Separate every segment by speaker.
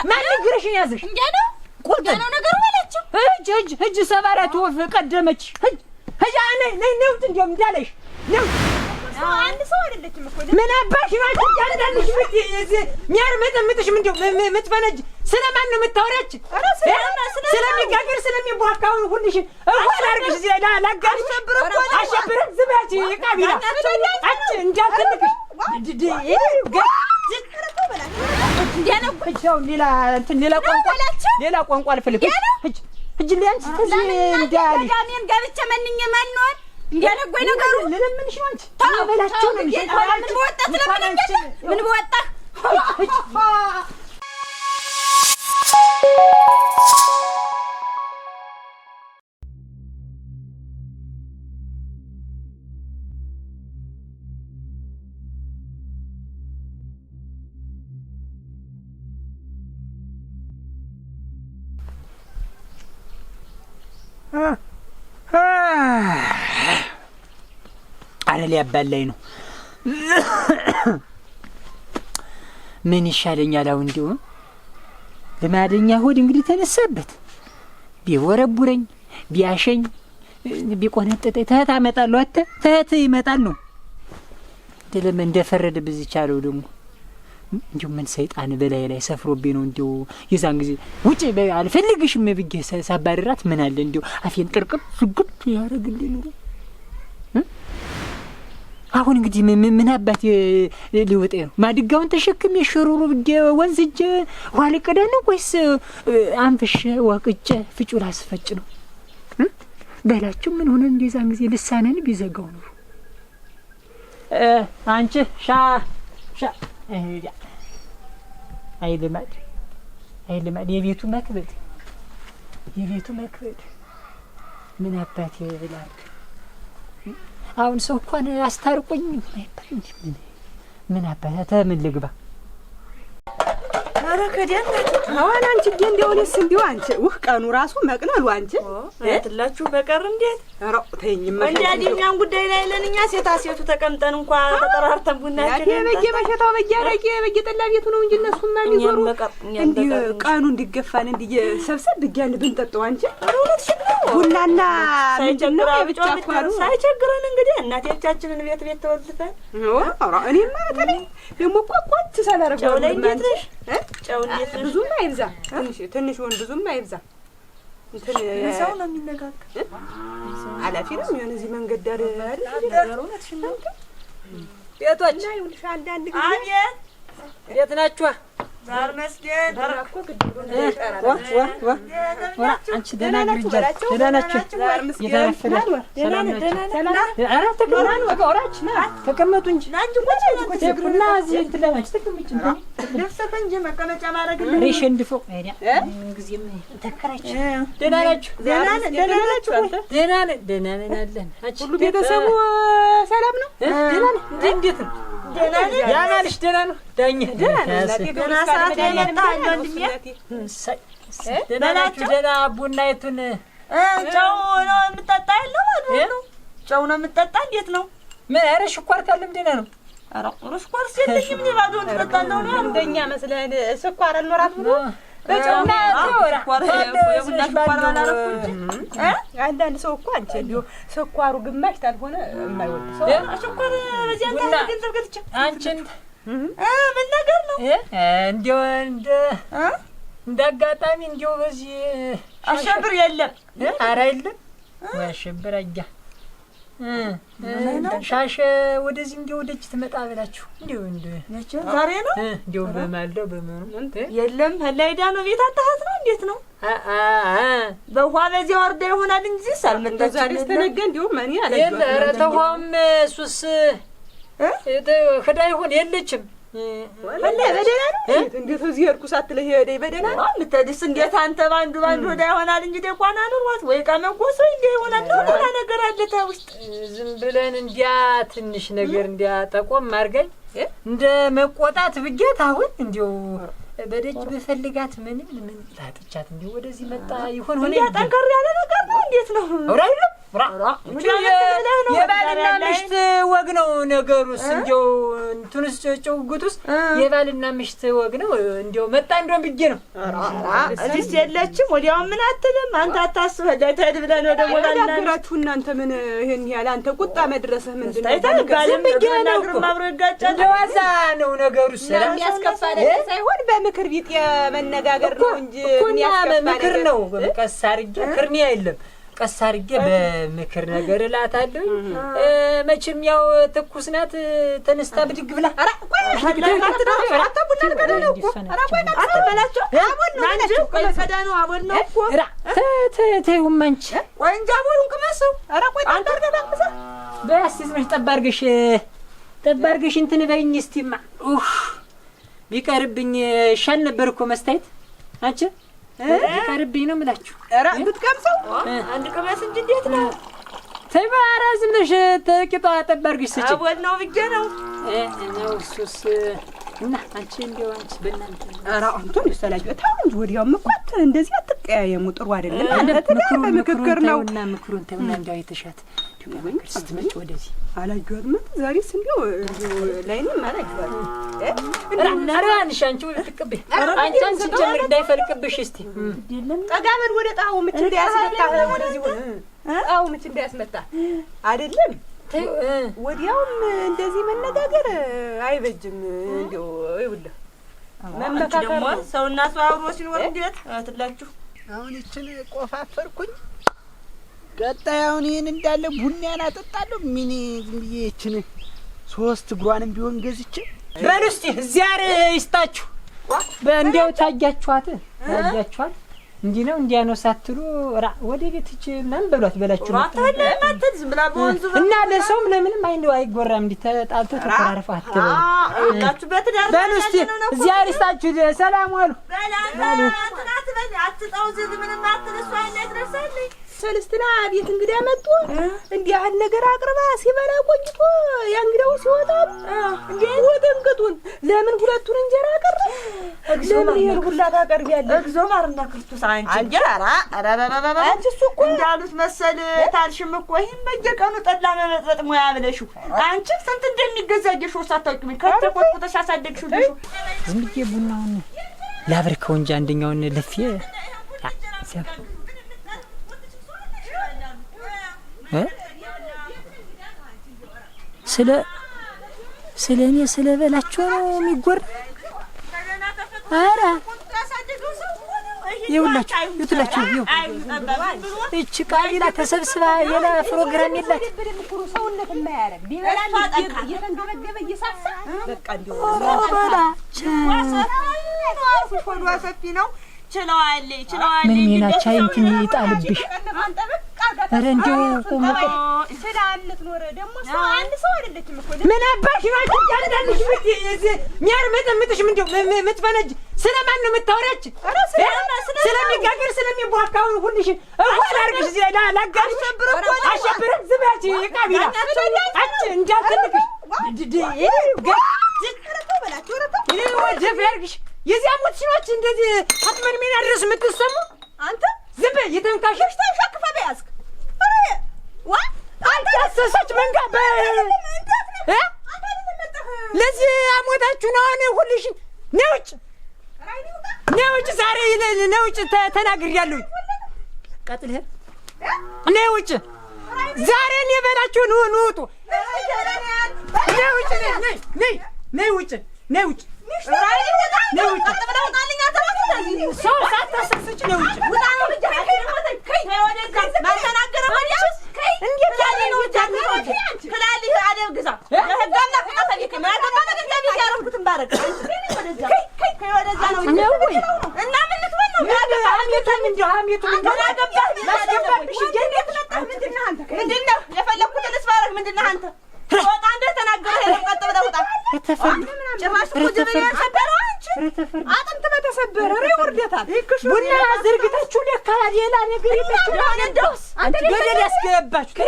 Speaker 1: ማን ንግርሽን ያዝሽ
Speaker 2: እንዴ ነው
Speaker 1: ቁርጥ
Speaker 2: ነው ነገሩ በላቸው
Speaker 1: እጅ ሰባራት ወፍ ቀደመች እጅ ነይ እንደው እንዳለሽ ነው
Speaker 2: አንድ ሰው አይደለችም እኮ
Speaker 1: ምን አባሽ ማለት ያንዳንድሽ የሚያርመጠምጥሽ ምንድነው የምትፈነጅ ስለማን ነው የምታወራች ስለሚጋገር ስለሚቧካው ሁልሽ እንኳን አርግሽ እዚህ ላይ ላጋርሽ አሸብረን ዝባች ይቃቢላ አጭ እንዳትልክሽ ሌላ ቋንቋ አልፈልግ እጅ ሊያንስ ተዚህ እንዳልሽ
Speaker 2: ዳሜን ገብቼ መንኘ ማንወር እንዲያነጎይ ነገሩ
Speaker 1: ለምንሽ ነው አንቺ ታበላችሁ ነው
Speaker 2: ምን በወጣት ለምን ምን በወጣ
Speaker 1: አረ ሊያባላኝ ነው ምን ይሻለኛል አሁን እንዲሁ ለማደኛ ሆድ እንግዲህ ተነሳበት ቢወረቡረኝ ቢያሸኝ ቢቆነጠጠኝ ተህት አመጣለሁ ተህት ይመጣል ነው ደለም እንደፈረደ በዚቻለው ደግሞ እንዲሁ ምን ሰይጣን በላይ ላይ ሰፍሮብኝ ነው እንዲሁ የዛን ጊዜ ውጪ አልፈልግሽም ብዬ ሳባረራት ምን አለ እንዲሁ አፌን ጥርቅም ዝግት ያደርግልኝ ነው አሁን እንግዲህ ምን አባት ሊወጣ ነው ማድጋውን ተሸክም የሽሩሩ ብዬ ወንዝ እጄ ውሃ ልቀዳ ነው ወይስ አንፍሽ ወቅጬ ፍጩ ላስፈጭ ነው በላችሁ ምን ሆነ እንደዛን ጊዜ ልሳነን ቢዘጋው ነው አንቺ ሻ አይልማድ የቤቱ መክበድ ምን አባት ይላል አሁን ሰው እንኳን አስታርቆኝ ምን አባታ ምን ልግባ
Speaker 3: አረ ከዲያን አሁን አንቺ እንደውልስ እንደው አንቺ ቀኑ ራሱ መቅለሉ አንቺ
Speaker 4: አትላችሁ በቀር እንዴት
Speaker 3: አራው ተይኝማ
Speaker 4: እንዴኛን ጉዳይ ላይ ለኛ ሴቱ ተቀምጠን እንኳን ተጠራርተን ቡናችን
Speaker 3: በየበሸታው በየጠላ ቤቱ ነው እንጂ እነሱማ የሚዞሩ እንዴ ቀኑ እንዲገፋን እንዴ ሰብሰብ ብያን ብንጠጣው አንቺ ቡናና ምንድነው ብቻኳሩ
Speaker 4: ሳይቸግረን እንግዲህ እናቴቻችንን ቤት ተወልፈን
Speaker 3: አራ እኔማ በተለይ ደሞ ቆቆት ሳላረጋው
Speaker 4: ላይ እንዴት ነሽ ጫው እንዴት ነሽ
Speaker 3: ብዙም አይብዛ ትንሽ ወን ብዙም አይብዛ እንትን
Speaker 4: ሰው ነው የሚነጋገር
Speaker 3: አላፊ ነው የሆነ እዚህ መንገድ ዳር
Speaker 4: ነገሩነት ሽንታ
Speaker 1: ቤቶች
Speaker 3: ላይ ወልሽ አንዳንድ ጊዜ
Speaker 4: አቤት
Speaker 1: እንዴት ናችሁ
Speaker 4: ዛር መስገድ
Speaker 3: ዳራኮ ግድቡ ነው
Speaker 1: አንቺ ደህና ናችሁ የተረፈለ ሰላም ናችሁ ኧረ ተቀመጡ ተቀመጡ እንጂ እና እዚህ እንትላችሁ ተቀመጡ
Speaker 4: ደፍሰፈ እንጂ መቀመጫ ማድረግ
Speaker 1: ሬሽ እንድፎ ጊዜም ተከራች ደህና ናችሁ ደህና ነን አለን
Speaker 3: ሁሉ ቤተሰቡ ሰላም ነው
Speaker 1: ደህና ነን እንዴት ነው ደህና ነን ያማልሽ ደህና ነው ዳኛ
Speaker 4: ደህና ሰዓት የመጣ ወንድሜ
Speaker 1: ደህና ቡናይቱን
Speaker 4: ጨው ነው የምጠጣ ያለው ማለት ነው ጨው ነው የምጠጣ እንዴት ነው
Speaker 1: ምን ኧረ ሽኳር ካለም ደህና ነው
Speaker 4: ኧረ ሽኳር ሲልሽም ነው ባዶን ተጠጣለው ነው
Speaker 3: እንደኛ መስለን ስኳር አልኖራት ብሎ
Speaker 1: በጨውና
Speaker 4: ሽኳር የቡና ሽኳር ባላረኩ እንጂ
Speaker 3: አንዳንድ ሰው እኮ አንቺ እንዲሁ ስኳሩ ግማሽ ታልሆነ የማይወድ ሰው
Speaker 4: ሽኳር በዚያ እንደ ገንዘብ ገዝቼ
Speaker 1: አንቺን
Speaker 4: ምን ነገር ነው
Speaker 1: እንዲሁ እንዳጋጣሚ እንዲሁ በዚህ
Speaker 4: አሸብር የለም
Speaker 1: ኧረ የለም አሸብር አያ ሻሽ ወደዚህ እንዲሁ ወደች ትመጣ ብላችሁ እንዲሁ
Speaker 4: ዛሬ ነው
Speaker 1: እንዲሁ በማልደው በመኑ
Speaker 4: የለም ላይዳ ነው ቤት አጣሃት ነው እንዴት ነው በውሃ በዚያ ወርዳ ይሆናል እንጂ ሳልመጣች
Speaker 3: ዛሬ ተነገ እንዲሁ ማን ያለ
Speaker 1: ኧረ ተውም ሱስ ከዳ ይሆን የለችም
Speaker 3: ወላ በደና ነው እንዴት እዚህ እርኩስ አትለህ ሄደይ በደና ነው
Speaker 4: ምትደስ እንዴት አንተ ባንዱ ወዳ ይሆናል እንጂ ደቋና ኑሯት ወይ ቀመቆስ ወይ እንዴ ይሆናል ነው ሌላ ነገር አለ ውስጥ
Speaker 1: ዝም ብለን እንዲያ ትንሽ ነገር እንዲያ ጠቆም አድርገኝ እንደ መቆጣት ብጌት አሁን እንዲው በደጅ በፈልጋት ምን ላጥቻት እንዲው ወደዚህ መጣ ይሆን ሆነ
Speaker 4: ጠንከር ያለ ነገር ነው እንዴት ነው
Speaker 1: አውራይሉ የባልና ምሽት ወግ ነው ነገሩስ። እንዲያው እንትንስ ጭውውቱስ የባልና ምሽት ወግ ነው። እንዲያው መጣ እንደውም ብዬ ነው።
Speaker 4: እዚህ የለችም። ወዲያው ምን አትልም። አንተ አታስበህ ለተድ ብለህ ነው ደግሞ
Speaker 3: ባላችሁ እናንተ ምን ይሄን ያለ አንተ ቁጣ መድረስህ ምንድን ነው?
Speaker 4: ታይታልም በግናግር ማብሮ ይጋጫል።
Speaker 1: ለዋዛ ነው ነገሩስ።
Speaker 3: የሚያስከፋ ነገር ሳይሆን በምክር ቢጥ የመነጋገር ነው እንጂ
Speaker 1: ምክር ነው። ቀስ አድርጌ ክርኒ አይደለም ቀስ አድርጌ በምክር ነገር እላታለሁ። መቼም ያው ትኩስ ናት። ተነስታ ብድግ ብላ ጠብ አድርገሽ እንትን በይኝ እስቲማ። ቢቀርብኝ ይሻል ነበር እኮ መስታየት አንቺ ቢቀርብኝ ነው የምላችሁ።
Speaker 3: ኧረ ብትቀምሰው
Speaker 4: አንድ ቅመስ እንጂ እንዴት ነው?
Speaker 1: ተይ በኧረ ዝም ብለሽ ተቂጧ ጠብ አድርገሽ ስጪ።
Speaker 4: አቦል ነው ብዬሽ ነው
Speaker 1: ነው እሱስ። እና አንቺ እንደው አንቺ በእናንተ
Speaker 3: ኧረ አንተን ይሰላጅ በታው እንጂ ወዲያውም እኮ እንደዚህ አትቀያየሙ። ጥሩ አይደለም። አንተ ምክክር ነው እና
Speaker 1: ምክሩን ተውና እንደው የተሻት ምክር ስትመጪ ወደዚህ
Speaker 3: አላየኋትም። ዛሬስ እንደው ላይንም አላየኋትም።
Speaker 1: ራራንሽ አንቺ ልትቀበይ አንቺ ጀምር እንዳይፈልቅብሽ እስቲ
Speaker 3: ጠጋ በል ወደ ጣው ምች እንዳያስመታ ወደዚህ ሆነ ጣው ምች እንዳያስመታ አይደለም። ወዲያውም እንደዚህ መነጋገር አይበጅም። እንደው ይኸውልህ
Speaker 4: መመካከር ሰውና ሰው አብሮ ሲኖር እንዴት አትላችሁ።
Speaker 5: አሁን እችን ቆፋፈርኩኝ። ቀጣይ አሁን ይሄን እንዳለ ቡናና አጠጣለሁ። ምን ዝም ብዬ እችን 3 እግሯንም ቢሆን ገዝቼ
Speaker 1: በሉ እስቲ ዛሬ ይስጣችሁ። በእንዲያው ታያችኋት እንዲህ ነው እንዲያ ነው ሳትሉ ወደ ቤት እቺ ምናምን በሏት በላችሁ እና ለሰውም ለምንም አይጎራም። እንዲህ ተጣልቶ ተከራረፈ አትበሉ። በሉ እስቲ እዚያ ይስጣችሁ። ሰላም ዋሉ።
Speaker 3: ሰልስትና ቤት እንግዳ መጡ። እንዲህ ያህል ነገር አቅርባ ሲበላ ቆይቶ ያ እንግዳው ሲወጣ እንዴ ወደንከቱን ለምን ሁለቱን እንጀራ አቀረበ? ለምን ይሄን ሁላ ታቀርቢያለሽ?
Speaker 4: እግዚኦ ማርና ክርስቶስ አንቺ እንጀራ አንቺ እሱ እኮ እንዳሉት መሰል ታልሽም እኮ ይሄን በየቀኑ ጠላ መመጥበጥ ሙያ ብለሽው አንቺ ስንት እንደሚገዛጀሽ ሳታውቂም ከተቆጥተሽ አሳደግሽው ልጅ
Speaker 1: ዝም ብዬ ቡናውን ላብርከው እንጂ አንደኛውን ለፊ ስለኔ ስለበላችሁ ነው የሚጎር። ኧረ ይውላችሁ እቺ ቃሊላ ተሰብስባ የላ ፕሮግራም የላት
Speaker 3: ሰውነት የማያረግ ቢበላል እየተንገበገበ እየሳሳ በቃ እንዲሁ
Speaker 4: ሆዷ ሰፊ ነው። ችለዋለች
Speaker 1: ምን ሚናቻ እንትን ይጣልብሽ። ኧረ እንደው ቆመቀ
Speaker 3: ስላልት ኖረ ደግሞ ሰው አንድ ሰው አይደለችም እኮ
Speaker 1: ምን አባሽ ማለት ያንዳልሽ ብት ሚያር መጠምጥሽ ምንድነው የምትፈነጅ? ስለማን ነው የምታወራች? ስለሚጋገር ስለሚቧካው ሁልሽ እንኳን አርግሽ ላጋሽ አሸብር ዝባች ይቃቢላ አጭ እንዳትልክሽ ወጀፍ ያርግሽ የዚያ ሞት ሲኖች እንደዚህ አጥመን ምን ያድርስ የምትሰሙ
Speaker 3: አንተ
Speaker 1: ዝም በይ የተንካሽሽ
Speaker 3: ተሸክፈ በያዝክ
Speaker 1: አንተ አሰሰች መንጋ ለዚህ አሞታችሁ ነው። አሁን ሁልሽ ነውጭ ዛሬ ነውጭ ተናግሬያለሁ። ቀጥልህ ነውጭ ዛሬ እኔ በላችሁ ንውጡ ነውጭ ነውጭ ነውጭ ነውጭ ሰው ሳታሰስጭ ነውጭ እንዴት ያለ ነው
Speaker 4: ክላልህ አደብ ግዛ ለህጋና ከተፈለከ ማለትና ተገቢ ያረኩትን ባረክ ወደዛ ነው እና ምን ልትሆን ነው? ማስገባብሽ ጀነት መጣ። ምንድነው የፈለኩትን ልስባረክ? ምንድነው አንተ ወጣ እንደተናገረ የቀጥ ብለህ ወጣ። ጭራሽ ቁጅብን ሰበረው አንቺ አጥንት በተሰበረ ይወርደታል።
Speaker 1: ቡና ዝርግታችሁ ለካ ሌላ ነገር የለችም።
Speaker 4: እንደውስ
Speaker 1: አንተ ገደል ያስገባችሁ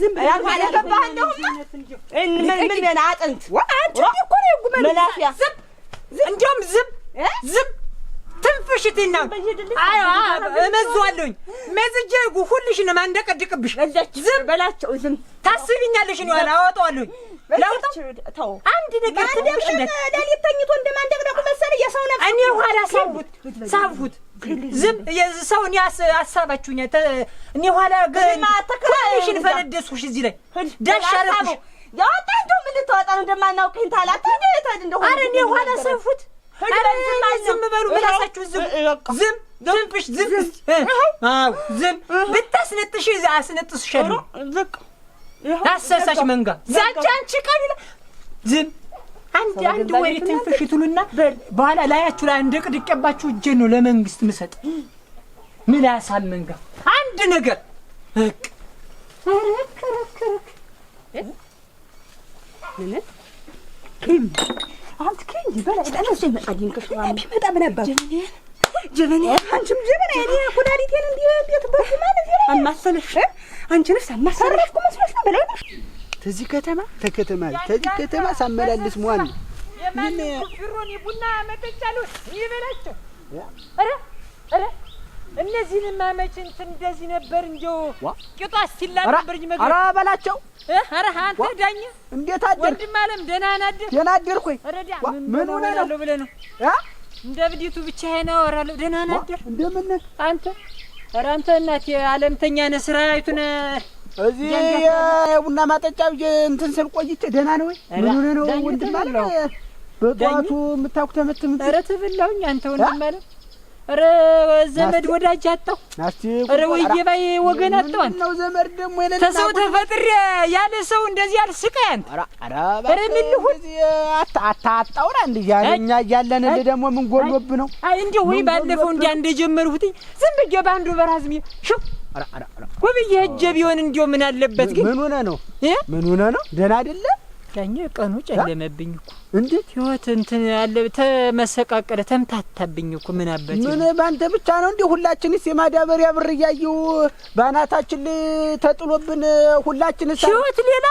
Speaker 4: ዝም ብለህ ያልገባህ እንደውም ምን አጥንት
Speaker 3: አንቺ እኮ ነው ጉመን
Speaker 4: መላፊያ
Speaker 1: እንደውም ዝም ትንፍሽ ሽቲና አዎ እመዝዋለሁኝ መዝጄ ሁልሽንም አንደቀድቅብሽ ዝም
Speaker 4: በላቸው ዝም
Speaker 1: ታስቢኛለሽ ነው አወጣዋለሁኝ ለውጣው
Speaker 4: ተው
Speaker 1: አንድ ነገር ትንሽ
Speaker 4: ዳሊት ተኝቶ እንደማንደቅደቁ መሰለ የሰው ነፍስ
Speaker 1: እኔ ኋላ ሳብሁት ዝም የሰውን ያሳባችሁኝ እኔ ኋላ ግን ሁልሽን ፈነደስኩሽ እዚህ ላይ ዳሽ አረኩሽ
Speaker 4: ያወጣ እንደው ምን ልትወጣ ነው እንደማናውቅህ ታላታ እንደው
Speaker 1: ኧረ እኔ ኋላ ሳብሁት ዝም በሉ ምላሳችሁ ዝም ዝምብሽ ዝም አዎ ዝም ብታስነጥሽ አስነጥስሻለሁ
Speaker 4: ዝቅ
Speaker 1: አሰሳሽ መንጋ ዛቻ አንቺ ቀቢላ ዝም አንድ ወሬ ትንፍሽ ትሉና በኋላ ላያችሁ ላይ እንደቅድቀባችሁ እጄ ነው ለመንግስት ምሰጥ ምላሳም መንጋ አንድ ነገር እቅ
Speaker 4: ምን ኪም አንተ ከእንጂ በላይ ለነሱ ይመጣልኝ ከሽራ ቢመጣ ምን አባቱ ጀበኔ አንቺም ጀበኔ እኔ ኩዳሊቴን እንዴት በዚህ ማለት ይላል አማሰለሽ አንቺንስ አማሰለሽ መስሎሽ ነው በላይ
Speaker 5: ተዚህ ከተማ ሳመላልስ ሟን
Speaker 1: ምን ፍሮኒ ቡና መጠጫሉ ይበላቸው አረ እነዚህን ማመች እንትን እንደዚህ ነበር እንዴው ቂጧ ሲላ ነበርኝ መግረ
Speaker 5: አረ በላቸው
Speaker 1: አረ አንተ ዳኛ
Speaker 5: እንዴት አደር
Speaker 1: ወንድም አለም ደህና
Speaker 5: አደርኩኝ
Speaker 1: አረዳ ምን ሆነ ነው ብለህ ነው እንደ ብዲቱ ብቻ ነው አራለው ደህና አደር
Speaker 5: እንደምን
Speaker 1: አንተ አረ አንተ እናቴ ዓለምተኛ ነህ ስራይቱን
Speaker 5: እዚህ የቡና ማጠጫ እንትን ስል ቆይቼ ደህና ነው ወይ ምን ሆነ ነው ወንድም አለ በጧቱ የምታውቁት
Speaker 1: አረ ተበላሁኝ አንተ ወንድም አለ አረ ዘመድ ወዳጅ አጣሁ አረ ወይዬ ወገን አጣሁ አንተ
Speaker 5: ነው ዘመድ ደግሞ የሌለ
Speaker 1: ተሰው ተፈጥሬ ያለ ሰው እንደዚህ አልስቀህ አንተ
Speaker 5: አረ ምን ልሁን አታጣውራ እንዴ ያለኛ ያለን ደግሞ ምን ጎሎብ ነው
Speaker 1: አይ እንደው ወይ ባለፈው እንዴ እንደጀመርሁት ዝም ብዬ ባንዱ በራዝም ሽው አረ ወብዬ እጄ ቢሆን እንደው ምን አለበት ግን
Speaker 5: ምን ሆነ ነው ደህና አይደለ
Speaker 1: ዳኛ ቀኑ ጨለመብኝ እኮ
Speaker 5: እንዴት
Speaker 1: ህይወት እንትን ያለ ተመሰቃቀለ ተምታታብኝ እኮ ምን አበት
Speaker 5: ምን ባንተ ብቻ ነው እንዴ ሁላችንስ የማዳበሪያ ብር ያየው ባናታችን ተጥሎብን ሁላችንስ
Speaker 1: ህይወት ሌላ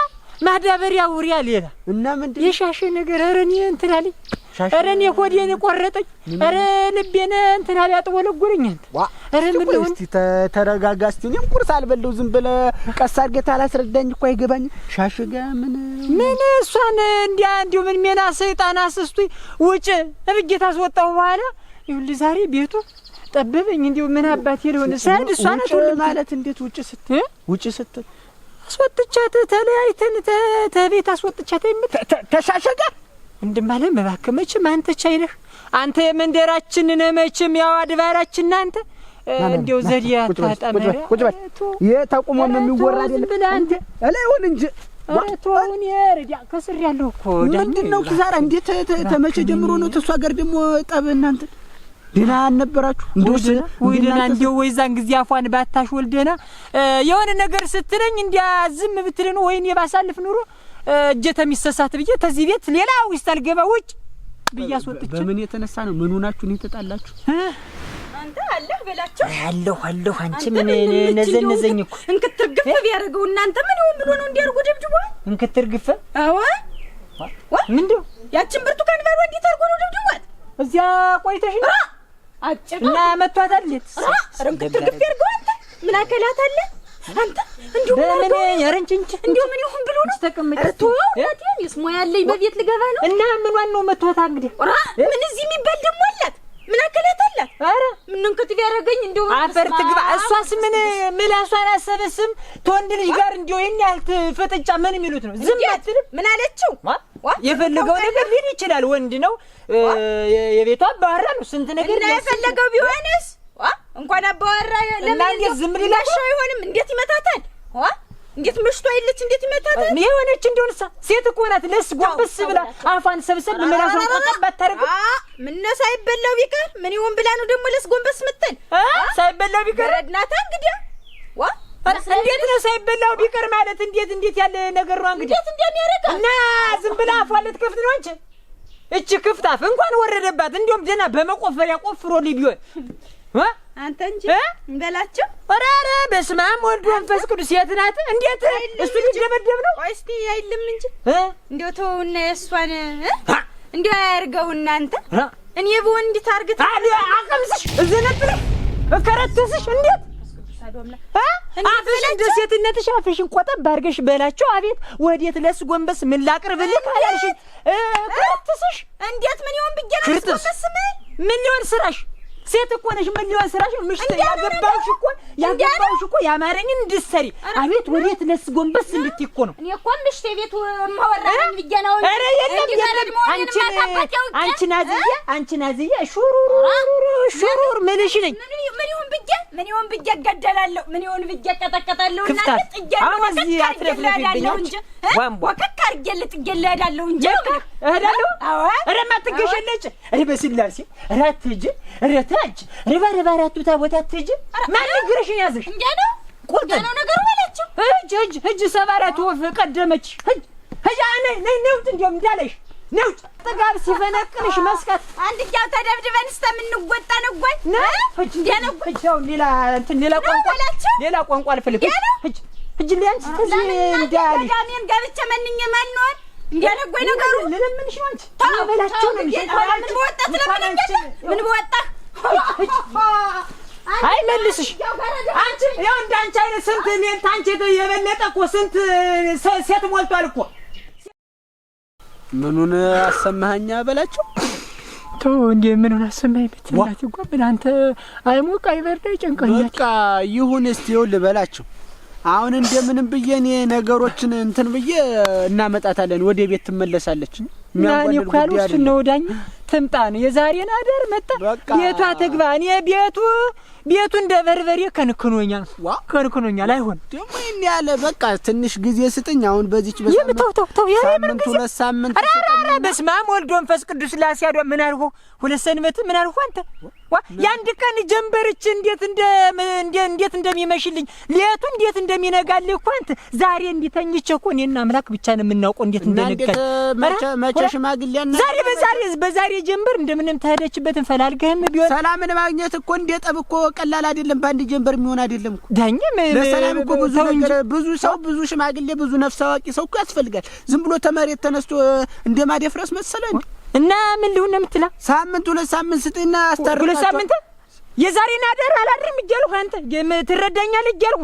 Speaker 1: ማዳበሪያ ውሪያ ሌላ
Speaker 5: እና ምንድን
Speaker 1: የሻሽ ነገር አረኔ እንትን አለኝ አረኔ ሆዴን ቆረጠኝ አረ ልቤን እንትን አለ ያጥወለጉልኝ አንተ አረ ምን ነው
Speaker 5: እስቲ ተረጋጋ እስቲ እኔም ቁርስ አልበለው ዝም ብለህ ቀስ አድርገህ ታላስረዳኝ እኮ አይገባኝ ሻሽጋ ምን
Speaker 1: እሷን እንዲሁ ምን ሜና ሰይጣን አስስቱኝ ውጭ እብጌት አስወጣው በኋላ ይኸውልህ ዛሬ ቤቱ ጠበበኝ እንዲሁ ምን አባቴ ሊሆን ሰድ እሷን ሁሉ
Speaker 5: ማለት እንዴት ውጭ ስትል
Speaker 1: አስወጥቻት ተለያይተን ተቤት አስወጥቻት
Speaker 5: ተሻሸጋ
Speaker 1: እንደማለ መባከመችም አንተ ቻይነህ አንተ የመንደራችን ነህ መቼም ያው አድባራችን አንተ እንደው ዘዲያ ታጣመረ
Speaker 5: ቁጭ በል የተቆመም የሚወራ አይደል
Speaker 1: አንተ
Speaker 5: አላይሆን እንጂ
Speaker 1: አረቶውን የረዲያ ከስር ያለው እኮ
Speaker 5: ምንድነው ኪሳራ እንዴት ተመቸ ጀምሮ ነው ተሷ ጋር ደግሞ ጠብ እናንተ ደና አልነበራችሁ
Speaker 1: ወይደና እንደው ወይዛን ጊዜ አፏን ባታሽ ወልደና የሆነ ነገር ስትለኝ እንዲያ ዝም ብትልን ወይኔ ባሳልፍ ኑሮ እጀተ ሚሰሳት ብዬ ተዚህ ቤት ሌላ ውስጥ አልገባ ውጭ ብያስ ወጥቼ
Speaker 5: በምን የተነሳ ነው ምን ሆናችሁ ነው ተጣላችሁ
Speaker 4: አንተ አለህ በላቸው
Speaker 1: አለሁ አንቺ ምን ነዘነዘኝ እኮ
Speaker 4: እንክትር ግፍ ቢያደርገው እናንተ ምን ይሁን ብሎ ነው እንዲያርጉ ደብድቦ
Speaker 1: እንክትር ግፍ
Speaker 4: አዎ
Speaker 1: ምንድነው
Speaker 4: ያችን ብርቱካን ባሉ እንዴት አርጎ ነው ደብድቧት
Speaker 1: እዚያ ቆይተሽ
Speaker 4: አጭር
Speaker 1: እና መቷታል
Speaker 4: እንክትር ግፍ ያርገው አንተ ምን አከላት አለ አንተ እንዴው
Speaker 1: በምን ያረንጭንጭ
Speaker 4: እንዴው ምን ይሁን ብሎ ነው
Speaker 1: ተቀመጥኩ
Speaker 4: ወዲያ ይስሞ ያለኝ በቤት ልገባ ነው
Speaker 1: እና ምን ዋናው መቷታ እንግዲህ
Speaker 4: ምን እዚህ የሚባል ደሞ አላት ምን አከላት አላት
Speaker 1: አረ
Speaker 4: ምን እንክትፍ ያረጋኝ እንደው
Speaker 1: አፈር ትግባ እሷስ ምን ምላሷን አሰበስም ተወንድ ልጅ ጋር እንደው ይሄን ያህል ፍጥጫ ምን የሚሉት ነው ዝም አትልም
Speaker 4: ምን አለችው
Speaker 1: የፈለገው ነገር ሊል ይችላል ወንድ ነው የቤቷ አባወራ ነው ስንት ነገር
Speaker 4: እና የፈለገው ቢሆንስ እንኳን አባወራ ለምን
Speaker 1: ዝም ሊላሽ
Speaker 4: አይሆንም እንዴት ይመታታል እንዴት ምሽቶ አይለች እንዴት ይመታታል
Speaker 1: እኔ የሆነች እንደሆነሳ ሴት እኮ ናት ለስ ጎንበስ ብላ አፋን ሰብሰብ ምላሷን ቆጣባት ታረግ
Speaker 4: ምን ሳይበላው ቢቀር ምን ይሆን ብላ ነው ደግሞ ለስ ጎንበስ ምትል
Speaker 1: ሳይበላው ቢቀር
Speaker 4: ረድናታ እንግዲህ
Speaker 1: እንዴት ነው ሳይበላው ቢቀር ማለት እንዴት ያለ ነገር ነው እንግዲህ
Speaker 4: እንዴት እንደሚያረጋ
Speaker 1: እና ዝም ብላ አፏን ልትከፍት ነው አንቺ እቺ ክፍታፍ እንኳን ወረደባት እንደውም ደና በመቆፈሪያ ቆፍሮልኝ ቢሆን
Speaker 4: አንተ እንጂ እንበላቸው
Speaker 1: ኧረ በስመ አብ ወልድ ወመንፈስ ቅዱስ የት ናት እንዴት እሱ ሊደበደብ ነው
Speaker 4: ቆይ እስቲ አይልም እንጂ እንደው ተውና የእሷን እንደው አያርገው እናንተ እኔ በወንድ ታርግት
Speaker 1: አቀምስሽ እዘነብለሽ እከረትስሽ እንዴት አፍሽን ደሴትነትሽ አፍሽን ቆጠብ አድርገሽ በላቸው። አቤት ወዴት ለስ ጎንበስ ምን ላቅርብልህ አላልሽ? ከረትስሽ
Speaker 2: እንዴት ምን ይሆን ብዬሽ ነው ጎንበስ
Speaker 1: ምን ሊሆን ስራሽ? ሴት እኮ ነሽ። ምን ሊሆን ስራሽ? ምሽት ያገባውሽ እኮ ያማረኝን እንድትሰሪ። አቤት ወዴት ለስ ጎንበስ እንድትይ እኮ ነው።
Speaker 2: እኔ እኮ ምሽት ቤቱ ማወራኝ ብዬሽ ነው።
Speaker 1: ኧረ የለም አንቺን አዝዬ ሹሩር ምልሽ ነኝ።
Speaker 2: ምን ይሆን ብዬሽ እገደላለሁ። ምን ይሆን ብዬሽ እቀጠቀጣለሁ። እና
Speaker 1: አሁን እዚህ አትረፍለፊብኛል እንጂ
Speaker 2: ወከክ አድርጌ ልጥጌልህ እሄዳለሁ እንጂ
Speaker 1: እሄዳለሁ። ኧረ ማትገሸለጭ ኧረ በስላሴ ኧረ አትሂጂ ኧረ ታች ረባረባራቱ ታቦታ አትሂጂ። ማን እግርሽን ያዘሽ?
Speaker 2: እንዴ ነው ቁርጥ ነው ነገሩ በላቸው።
Speaker 1: ሂጅ ሰባራቱ ወፍ ቀደመች። ሂጅ ነይ ነውጥ እንደውም እንዳለሽ ነውጥ ጥጋብ ሲፈነቅልሽ መስከት
Speaker 2: አንድያው ተደብድበን እስከምንወጣ ነው። ጎይ
Speaker 1: እንዴ ነው ሌላ ቋንቋ አልፈልግ። ሂጅ ሊያንስ ተዚህ እንዳለሽ
Speaker 2: ዳሜን ገብቼ መንኝ ማንወር እንዴ ነው ጎይ ነገሩ
Speaker 1: ለምንሽ ነው አንቺ ታበላቸው ነው
Speaker 2: ምን በወጣት ለምን ምን በወጣ
Speaker 1: አይ መልስሽ አንቺ ያው እንዳንቺ አይነት ስንት እኔን ታንቺ የበለጠ እኮ ስንት ሴት ሞልቷል እኮ።
Speaker 5: ምኑን አሰማኸኛ በላቸው?
Speaker 1: ተው እንዴ ምኑን አሰማኝ በትናት ይጓብል አንተ አይሞቅ አይበርድ ጨንቀኛል።
Speaker 5: በቃ ይሁን እስቲ ይኸውልህ በላቸው። አሁን እንደምንም ብዬ እኔ ነገሮችን እንትን ብዬ እናመጣታለን። ወደ ቤት ትመለሳለች።
Speaker 1: ማን እኮ ያሉት ነው ዳኝ ትምጣ ነው የዛሬን አደር መጣ ቤቷ ትግባ። እኔ ቤቱ እንደ በርበሬ ከንክኖኛል አይሆን
Speaker 5: ደግሞ እኔ ያለ በቃ ትንሽ ጊዜ ስጥኝ። አሁን በዚች
Speaker 1: ተው
Speaker 5: ሳምንት 2 ሳምንት
Speaker 1: ኧረ በስመ አብ ወልድ ወመንፈስ ቅዱስ ላሲያዶ ምን አልሆ 2 ሰንበት ምን አልሆ አንተ ያንድ ቀን ጀንበርች እንዴት እንደሚመሽልኝ ሌቱ እንዴት እንደሚነጋልህ እኮ አንተ ዛሬ እንዲተኝቼ እኮ እኔና አምላክ ብቻ ነው የምናውቀው እንዴት እንደነጋል።
Speaker 5: መቼ ሽማግሌና
Speaker 1: በዛሬ ጀንበር እንደምንም ተሄደችበትን ፈላልገህም ቢሆን ሰላምን
Speaker 5: ማግኘት እኮ እንደ ጠብ እኮ ቀላል አይደለም። ባንድ ጀንበር የሚሆን አይደለም እኮ
Speaker 1: ዳኝም
Speaker 5: ለሰላም እኮ ብዙ ነገር ብዙ ሰው ብዙ ሽማግሌ ብዙ ነፍስ አዋቂ ሰው እኮ ያስፈልጋል። ዝም ብሎ ተመሬት ተነስቶ እንደማደፍረስ መሰለ እንዴ?
Speaker 1: እና ምን ልሁን ነው የምትላ?
Speaker 5: ሳምንት 2 ሳምንት ስጥና አስተርቃቸው
Speaker 1: 2 ሳምንት የዛሬን አደር አላድርም እያልሁ አንተ ትረዳኛለህ እያልሁ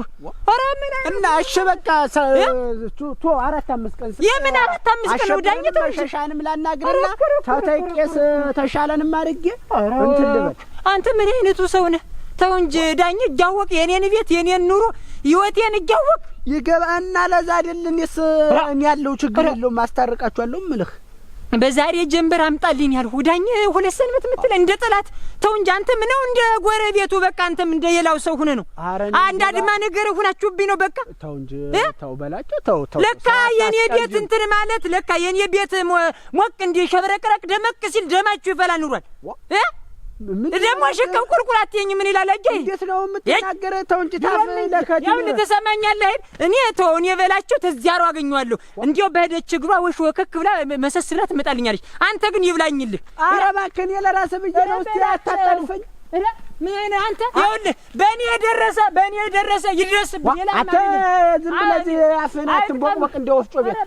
Speaker 1: ኧረ ምን
Speaker 5: እና እሺ በቃ 4-5 ቀን
Speaker 1: የምን 4-5 ቀን ነው ዳኝ
Speaker 5: ተሸሻንም ላናግርና ታታይቄስ ተሻለንም አድርጌ እንትን ልበል።
Speaker 1: አንተ ምን አይነቱ ሰው ነህ? ተው እንጂ ዳኝ እያወቅ የኔን ቤት የኔን ኑሮ ህይወቴን እያወቅ
Speaker 5: ይገባና ለዛ አይደል እኔስ እኔ ያለው ችግር የለውም ማስታረቃቸዋለሁ እምልህ
Speaker 1: በዛሬ ጀንበር አምጣልኝ ያልሁ ዳኝ 2 ሰንበት የምትል እንደ ጠላት ተው እንጂ አንተ ምን ነው እንደ ጎረቤቱ በቃ አንተም እንደ የላው ሰው ሆነ ነው አንድ አድማ ነገር ሆናችሁብኝ ነው በቃ
Speaker 5: ተው እንጂ ተው በላቸው ተው
Speaker 1: ለካ የኔ ቤት እንትን ማለት ለካ የኔ ቤት ሞቅ እንደ ሸብረቅረቅ ደመቅ ሲል ደማችሁ ይፈላ ኑሯል ደግሞ ሸከም ቁልቁላት የኝ ምን ይላል አጀይ
Speaker 5: እንዴት ነው የምትናገረው? ተው እንጂ ታፍ ለከት
Speaker 1: ያው ልትሰማኛለህ እኔ ተው እኔ በላቸው ተዚያሩ አገኘዋለሁ እንዴው በሄደች እግሯ ወሽ ወከክ ብላ መሰስላት ትመጣልኛለች። አንተ ግን ይብላኝልህ
Speaker 5: ኧረ እባክህ እኔ ለራስህ ብዬ ነው እስቲ አታጣልፈኝ።
Speaker 1: ምን አንተ ይኸውልህ በእኔ የደረሰ ይድረስብኝ ሌላ
Speaker 5: አንተ ዝም ብለህ አፍህን አትንቦቅቦቅ እንደ ወፍጮ ቤት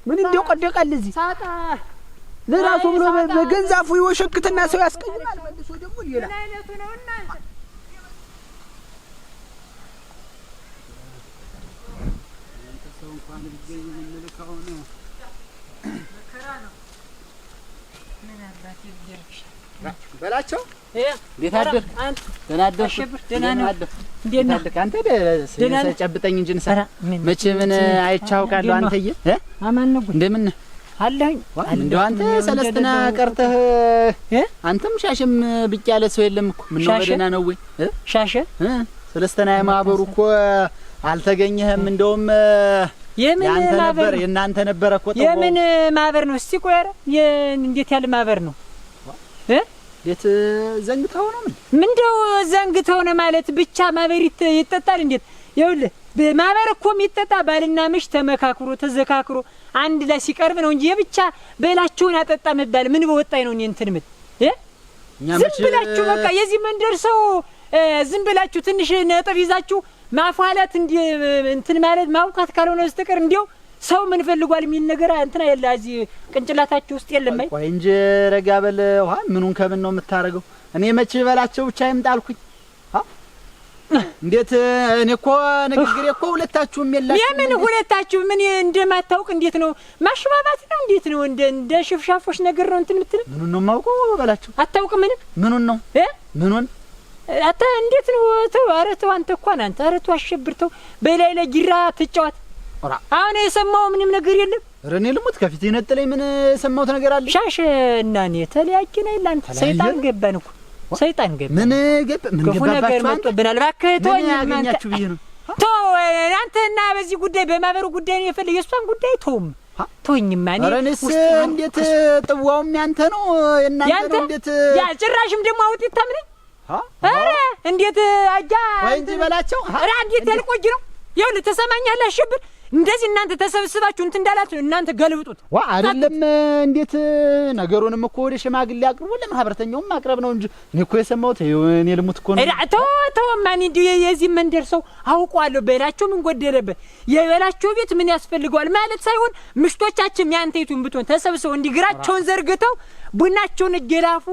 Speaker 5: ምን እንደው ቀደቀል እዚህ ሳጣ ለራሱ ብሎ በገንዛፉ ይወሸክትና ሰው ያስቀይማል። መልሶ ደግሞ ሌላ ምን አይነቱ ነው እናንተ ሰው እንኳን ልጅኝ ምንልከው ነው መከራ ነው። ምን አባቴ ይደርሽ በላቸው እንዴት አደርክ አንተ? ደህና አደርሽ? ደህና ነው። እንዴት ነህ አንተ? ደህና ጨብጠኝ እንጂ እንሰራ መቼ ምን አይቻውቃለሁ አንተዬ አማን ነው እንደምን አለኝ እንደው አንተ ሰለስትና ቀርተህ አንተም ሻሽም ብቅ ያለ ሰው የለም እኮ ምን ነው በደህና ነው ወይ ሻሽ ሰለስትና የማህበሩ እኮ አልተገኘህም። እንደውም የምን ማህበር የእናንተ ነበር እኮ የምን ማህበር ነው? እስቲ ቆይ ኧረ እንዴት ያለ ማህበር ነው? እንዴት ዘንግተው ነው? ምን እንደው ዘንግተው ነው ማለት ብቻ ማህበር ይጠጣል እንዴት? ይኸውልህ በማህበር እኮ የሚጠጣ ባልና ምሽት ተመካክሮ ተዘካክሮ አንድ ላይ ሲቀርብ ነው እንጂ የብቻ በላችሁን አጠጣ መባል ምን በወጣኝ ነው? እኔ እንትን ምት ዝም ብላችሁ በቃ የዚህ መንደር ሰው ዝም ብላችሁ ትንሽ ነጥብ ይዛችሁ ማፏላት እንትን ማለት ማውቃት ካልሆነ በስተቀር እንዲያው ሰው ምን ፈልጓል የሚል ነገር እንትና የለ እዚህ ቅንጭላታችሁ ውስጥ የለም። አይ ቆይ እንጂ ረጋ በል ውሃ ምኑን ከምን ነው የምታረገው? እኔ መቼ በላቸው ብቻ ይምጣልኩኝ። እንዴት እኔ እኮ ንግግሬ እኮ ሁለታችሁም የላችሁ።
Speaker 1: የምን ሁለታችሁ ምን እንደማታውቅ እንዴት ነው ማሽባባት ነው? እንዴት ነው እንደ ሽፍሻፎች ነገር ነው እንትን የምትል?
Speaker 5: ምኑን ነው የማውቀው በላቸው?
Speaker 1: አታውቅም? ምኑን
Speaker 5: ነው ምኑን
Speaker 1: አታ እንዴት ነው? ተው ኧረ ተው አንተ እኮ አንተ ኧረ ተው አሸብርተው በላይ ለጊራ ትጫወት። አሁን የሰማው ምንም ነገር የለም።
Speaker 5: ረኔ ልሙት ከፊት ይነጥለኝ ምን የሰማሁት ነገር አለ?
Speaker 1: ሻሽ እና እኔ ተለያየን አይደል? አንተ ሰይጣን ገባን እኮ ሰይጣን ገባ።
Speaker 5: ምን
Speaker 1: ነገር መጥቶብናል። እባክህ ተወኝ።
Speaker 5: ማንኛችሁ ብዬ ነው
Speaker 1: ተው አንተና በዚህ ጉዳይ በማህበሩ ጉዳይ ነው የፈለገ የሷን ጉዳይ ተውም ተወኝማ። እኔ
Speaker 5: ረኔስ እንዴት ጥዋውም ያንተ ነው የእናንተ ነው እንዴት
Speaker 1: ያ ጭራሽም ደግሞ አውጥት ታምነኝ ኧረ እንዴት አጃ
Speaker 5: ወይ እንጂ በላቸው።
Speaker 1: ኧረ እንዴት ያልቆጅ ነው ይኸውልህ ተሰማኛለህ አሸብር እንደዚህ እናንተ ተሰብስባችሁ እንትን እንዳላችሁ እናንተ ገልብጡት።
Speaker 5: ዋ አይደለም እንዴት ነገሩንም እኮ ወደ ሽማግሌ አቅርቦ ለማህበረተኛውም ማቅረብ ነው እንጂ እኔ እኮ የሰማሁት እኔ ልሙት እኮ ነው።
Speaker 1: ተው ማን እንዴ የዚህ መንደር ሰው አውቀዋለሁ። በላቸው ምን ጎደለበት? የበላቸው ቤት ምን ያስፈልገዋል ማለት ሳይሆን ምሽቶቻችን ያንተይቱን ብትሆን ተሰብስበው እንዲግራቸውን ዘርግተው ቡናቸውን እየላፉ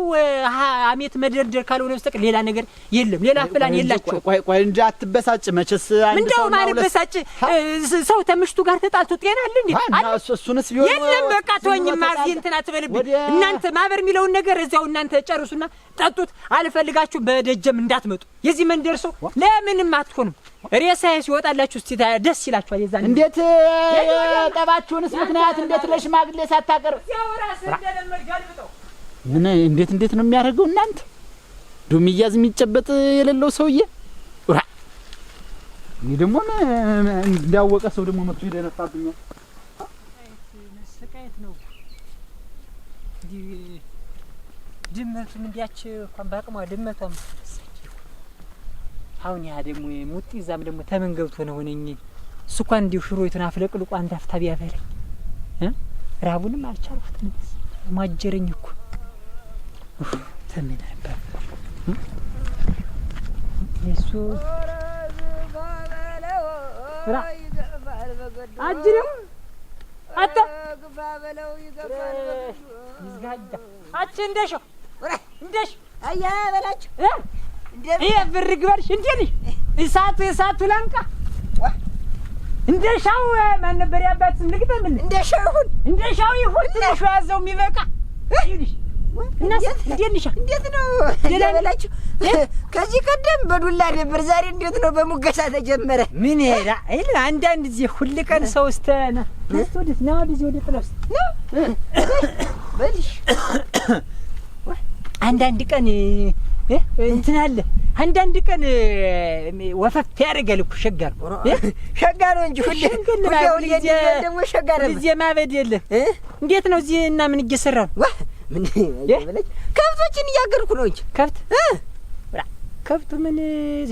Speaker 1: አሜት መደርደር ካልሆነ በስተቀር ሌላ ነገር የለም። ሌላ ፍላን የላቸው።
Speaker 5: ቆይ እንጂ አትበሳጭ። መቼስ አንድ ሰው ነው
Speaker 1: በሳጭ ሰው ተምሽቱ ጋር ተጣልቶ ጤና አለ እንዴ?
Speaker 5: እሱንስ ቢሆን
Speaker 1: የለም። በቃ ተወኝማ እዚህ እንትን አትበልብኝ። እናንተ ማህበር የሚለውን ነገር እዚያው እናንተ ጨርሱና ጠጡት። አልፈልጋችሁም በደጀም እንዳትመጡ። የዚህ መንደር ሰው ለምንም አትሆንም። ሬሳ ሲወጣላችሁ እስቲ ደስ ይላችኋል። የዛን
Speaker 5: እንዴት ጠባችሁንስ ምክንያት እንዴት ለሽማግሌ ሳታቀርብ
Speaker 1: ያወራስ እንደለመድ ገልብጠው
Speaker 5: ምን እንዴት ነው የሚያደርገው? እናንተ ዱምያዝ የሚጨበጥ የሌለው ሰውዬ እኔ ደግሞ እንዳወቀ ሰው ደግሞ መጥቶ ይደነፋብኛል።
Speaker 1: መስቀየት ነው ድመቱም እንዲያች እንኳን ባቅሟ ድመቷም አሁን ያ ደግሞ ሙጢ እዛም ደግሞ ተመንገብቶ ነው ሆነኝ እሱ እንኳን እንዲሁ ሽሮይቱን አፍለቅልቆ አንድ አፍታ ቢያበለኝ ራቡንም አልቻልኩትም። ማጀረኝ እኮ ተምን ነበር እሱ አጅረው አታ አች እንደሽ
Speaker 3: አያ በላችሁ
Speaker 1: ይሄ ብርግባልሽ እንዴ ነሽ እሳቱ ላንቃ እንደሻው ማን ነበር ያባት ንግተምን እንደሻው ይሁን ትንሽ ያዘው የሚበቃ ይልሽ እናስ እንዴት ነው
Speaker 3: በላችሁ? ከዚህ ቀደም በዱላ ነበር፣ ዛሬ እንዴት ነው በሙገሳ ተጀመረ?
Speaker 1: ምን ሄዳ አይል አንዳንድ ጊዜ ሁሉ ቀን ሰው ስተና ወደስ ነው ወደ ጥለስ ነው በልሽ አንዳንድ ቀን እንትን አለ አንዳንድ ቀን ወፈፍ ያደርጋል እኮ ሸጋ ነው እንጂ ሁሌ
Speaker 3: ደግሞ ሸጋ ነው።
Speaker 1: እዚህ ማበድ የለ እንዴት ነው እዚህ እና ምን እየሰራ ነው?
Speaker 3: ምን ይበለች ከብቶችን እያገርኩ ነው እንጂ ከብቱ ምን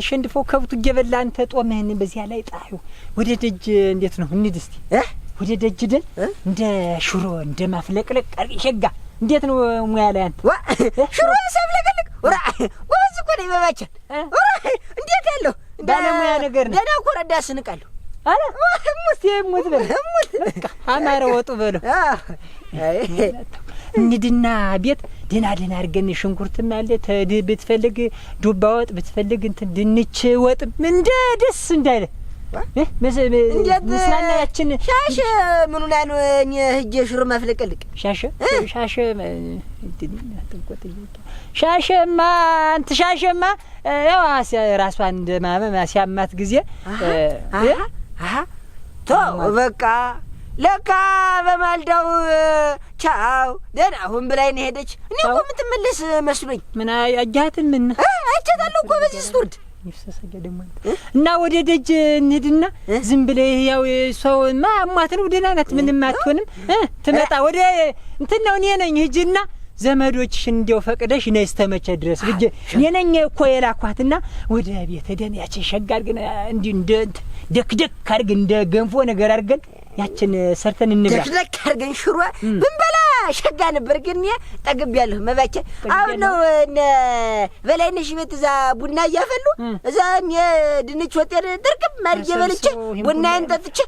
Speaker 3: ሸንድፎ ከብቱ እየበላ አንተ ጦምህን በዚያ ላይ ጣዩ ወደ ደጅ እንዴት ነው እንሂድ እስቲ ወደ ደጅ ደን እንደ ሽሮ እንደ ማፍለቅለቅ ሸጋ እንዴት ነው ሙያ ላይ አንተ ሽሮ ሰብለቅልቅ ወዝ እኮ ነው ይበባቻል እንዴት ያለው
Speaker 1: ባለሙያ ነገር ነው።
Speaker 3: ደህና እኮ ረዳ ስንቃለሁ
Speaker 1: አለ ሙት በለው አማረ ወጡ በለው እንድና ቤት ደና አድርገን ሽንኩርትም አለ ብትፈልግ ዱባ ወጥ ብትፈልግ እንትን ድንች ወጥ እንደ ደስ እንዳለ ምስላና ያችን
Speaker 3: ሻሽ ምኑና ነው እኔ ህጄ ሽሮ ማፍለቅልቅ
Speaker 1: ሻሽማ አንተ ሻሽማ ያው ራሷን እንደማመም ሲያማት ጊዜ
Speaker 3: ተው በቃ ለካ በማልዳው ቻው ደህና ሁን ብላኝ ነው ሄደች። እኔ እኮ የምትመለስ መስሎኝ
Speaker 1: ምን አያጃትን ምን
Speaker 3: አይቻታለሁ እኮ በዚህ ስትወርድ
Speaker 1: ይፍሰሰገ ደግሞ እና ወደ ደጅ እንሂድና ዝም ብለህ ያው ሰው ማሟት ነው ደህና ናት ምንም አትሆንም ትመጣ ወደ እንትን ነው እኔ ነኝ ሂጂና ዘመዶችሽን እንዲያው ፈቅደሽ ነይ እስተመቼ ድረስ ልጅ እኔ ነኝ እኮ የላኳትና ወደ ቤት ሄደን ያችን ሸጋ አድርገን እንዲህ እንደ ደክደክ አድርገን እንደ ገንፎ ነገር አድርገን ያችን ሰርተን እንብላ።
Speaker 3: ደክደክ አድርገን ሽሮ ብንበላ ሸጋ ነበር ግን ጠግቤያለሁ። መባቻ አሁን ነው እነ በላይነሽ ቤት እዛ ቡና እያፈሉ እዛ ድንች ወጤን ጥርቅም አድርጌ በልቼ ቡናዬን ጠጥቼ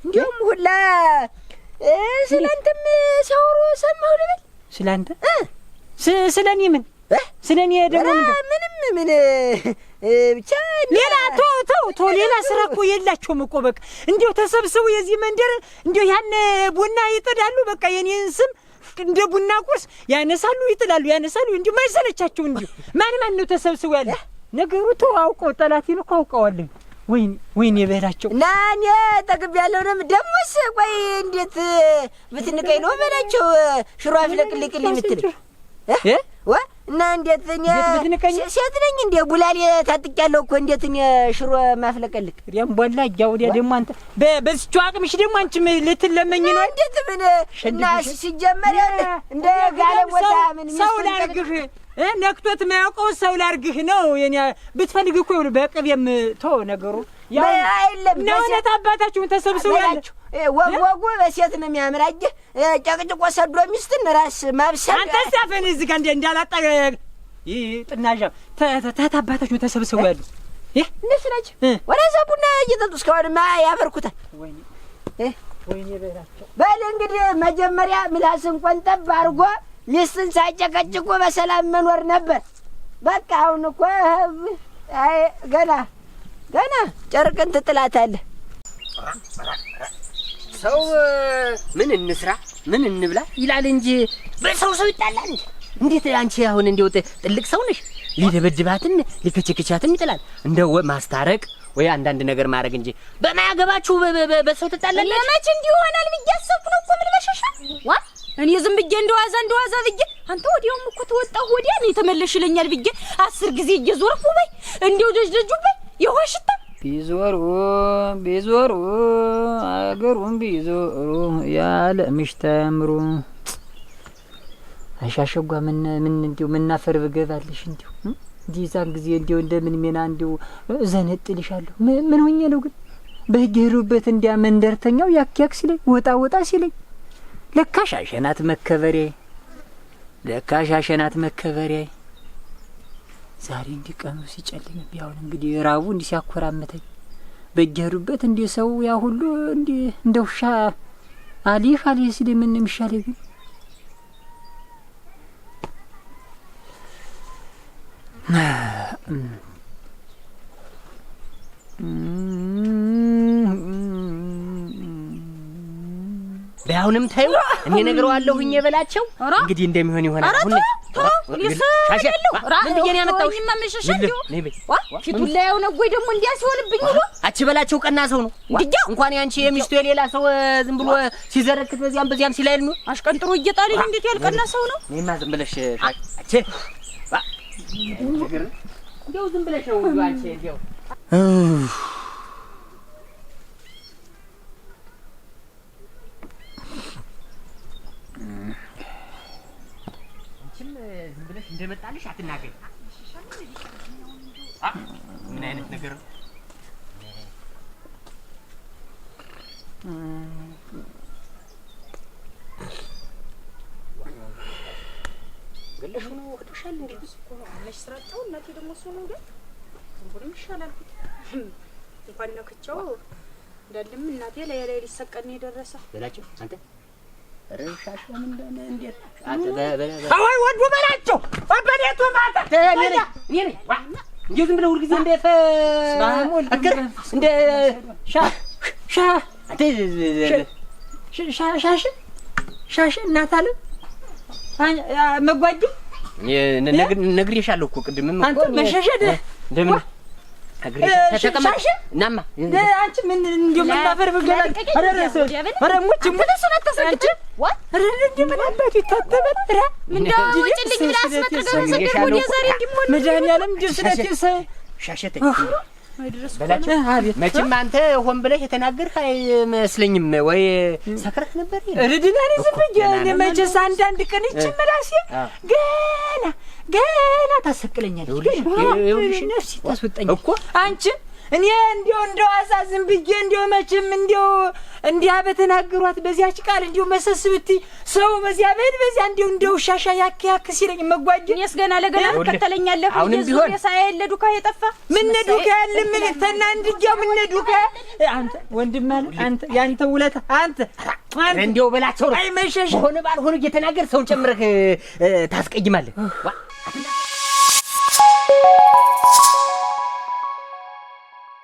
Speaker 3: እንዲያውም ሁላ ስላንተም ሲያወሩ ሰማሁ ልበል
Speaker 1: ስላንተ ስለኔ ምን ስለኔ ደግሞ
Speaker 3: ምንም ምን ብቻ
Speaker 1: ሌላ ተው ሌላ ስራ እኮ የላቸውም እኮ በቃ እንዲያው ተሰብስቡ የዚህ መንደር እንዲያው ያን ቡና ይጥዳሉ። በቃ የኔን ስም እንደ ቡና ቁርስ ያነሳሉ ይጥላሉ እንዲሁ ማይሰለቻቸው እንዲሁ ማን ነው ተሰብስቡ ያለ ነገሩ ተው አውቀው ጠላቴን እኮ አውቀዋለሁ። ወይኔ በላቸው
Speaker 3: እና እኔ ጠግቤያለሁ ነው ደሞስ ቆይ እንዴት ብትንቀኝ ነው በላቸው ሽሮ አፍለቅልቅልኝ የምትል እና እንዴት እኔ ሴት ነኝ እንዴ ቡላሌ ታጥቂያለሁ እኮ እንዴት እኔ ሽሮ ማፍለቀልቅ
Speaker 1: ያም ቦላ ያውዲያ ደግሞ አንተ በዚህው አቅምሽ ደግሞ አንቺ ልትለመኝ ነው
Speaker 3: እንዴት ምን እና ሲጀመር እንደ ጋለሞታ ምን
Speaker 1: ሰው ላርግህ ነክቶት ማያውቀው ሰው ላርግህ ነው የኔ ብትፈልግ እኮ ይሁን በቅቤም ተው ነገሩ
Speaker 3: ያው አይለም
Speaker 1: ነው አባታችሁን ተሰብስበው ያላችሁ
Speaker 3: ወጉ በሴት ነው የሚያምራጅ ጨቅጭቆ ሰዶ ሚስትን ራስ ማብሰል
Speaker 1: አንተ ሳፈን እዚህ ጋር እንዳላጣ ጥናጃ ታታባታችሁ ተሰብስበው ያሉ
Speaker 3: እነሱ ናቸው ወደዛ ቡና እየጠጡ እስካሁንማ ያበርኩታል።
Speaker 1: ወይኔ በላቸው
Speaker 3: በል እንግዲህ መጀመሪያ ምላስን ቆንጠብ አድርጎ ሚስትን ሳይጨቀጭቁ በሰላም መኖር ነበር። በቃ አሁን እኮ ገና ጨርቅን ትጥላታለህ።
Speaker 6: ሰው ምን እንስራ ምን እንብላ ይላል እንጂ በሰው ይጣላል እንጂ እንዴት አንቺ አሁን እንደው ጥልቅ ሰው ነሽ ሊደበድባትን ሊከቸከቻትን ይጥላል እንደው ማስታረቅ ወይ አንዳንድ ነገር ማድረግ እንጂ በማያገባችሁ በሰው ትጣላለች።
Speaker 2: ለማች እንዲሆናል ብያሰብኩ ነው እኮ ምን በሸሻ እኔ ዝም ብዬ እንደዋዛ ብዬ አንተ ወዲያውም እኮ ተወጣሁ ወዲያ ነው የተመለሽልኛል ብዬ 10 ጊዜ እየዞርኩ በይ እንዴው ደጅደጁበት የዋሽታ
Speaker 1: ቢዞሩ አገሩን ቢዞሩ ያለ ምሽተምሩ አሻሸጓ ምን እንዴው ምናፈር በገባልሽ እንዴው ዲዛን ጊዜ እንዴው እንደምን ሜና እንዴው ዘነጥልሻለሁ ምን ሆኜ ነው ግን በገሩበት እንዲያ መንደርተኛው ያክያክ ሲለኝ ወጣ ሲለኝ ለካሻሸናት መከበሪያ ዛሬ እንዲቀኑ ሲጨልም ቢያውን እንግዲህ ራቡ እንዲ ሲያኮራመተኝ በገሩበት እንዲ ሰው ያ ሁሉ እንዲ እንደውሻ አሊ ሲል ምን ምሻለ ግን
Speaker 6: በአሁንም ታዩ እኔ ነግረዋለሁኝ የበላቸው እንግዲህ እንደሚሆን ይሆናል። አሁን ምን ብዬሽ ያመጣሁሽ
Speaker 2: ፊቱን ላይ ያው ነው ወይ ደግሞ እንዲያ ሲሆንብኝ ብሎ
Speaker 6: አቺ በላቸው ቀና ሰው ነው እንኳን ያንቺ የሚስቱ የሌላ ሰው ዝም ብሎ ሲዘረክት በዚያም ሲላይል ነው
Speaker 2: አሽቀንጥሮ እየጣለኝ እንዴት ያልቀና ሰው ነው
Speaker 6: እኔማ ዝም ብለሽ አቺ እንደው ዝም ብለሽ ነው አንቺ እንደው ዝም ብለሽ እንደመጣልሽ አትናገሪ። ምን አይነት ነገር ነው? ገለሽ ነው ወጥሻል እንዴ?
Speaker 2: አለሽ ስራቸው እናቴ ደግሞ እሱ ነው ግን ዝም ይሻላል እንኳን ነክቸው እንዳለም እናቴ ላይ ሊሰቀን የደረሰ
Speaker 6: በላቸው አንተ ረሻሽ ምን እንደነ እንዴት
Speaker 1: አይ ወዱ በላቸው አበዴቱ ማታ
Speaker 6: እኔ እንዴ ዝም ብለው ሁሉ ጊዜ እንደ አከር እንደ
Speaker 1: ሻሽ እናታለ መጓጅ
Speaker 6: ነግሬሻለሁ እኮ ቅድምም እኮ
Speaker 1: አንተ መሸሸደ
Speaker 6: እንደምን ተቀመጥ ናማ
Speaker 1: አንቺ ምን እንደው መናፈር በገላል አረረሰ አረሙች ምንሰና ተሰንጭ አረረንዲ ምን አባቱ ይታተበል
Speaker 2: ምንዳው ወጭልኝ ብላ አስመጥረገው ሰደው ወዲያ ዛሬ እንዲሞን
Speaker 1: መድኃኒዓለም ጀስነቴስ
Speaker 6: ሻሸተ በላቸው መቼም አንተ ሆን ብለህ የተናገርህ አይመስለኝም ወይ ሰክረህ ነበር
Speaker 1: እርድናኔ ዝም ብዬ መቼስ አንዳንድ ቀን እቺ ምላሴ ገና ታሰቅለኛለች ይኸውልሽ ነፍሲ ታስወጣኝ እኮ አንቺ እኔ እንደው አሳዝን ብዬ እንደው መቼም እንዲያ በተናገሯት በዚያች ቃል እንደው መሰስብቲ ሰው በዚያ እንደው ሻሻ ያክ ሲለኝ መጓጅ
Speaker 2: እኔስ ገና ለገና ተከተለኛለህ
Speaker 6: የዙር
Speaker 2: የሳይል ለዱካ የጠፋ
Speaker 1: ምን ዱካ ያለ ምን ተናንድጃው ምን ዱካ አንተ ወንድም ማለት አንተ ያንተ ውለታ አንተ
Speaker 6: እንደው በላቸው ነው
Speaker 1: አይ መሸሽ
Speaker 6: ሆነ ባልሆነ እየተናገር ሰውን ጨምረህ ታስቀይማለህ
Speaker 3: አትንካ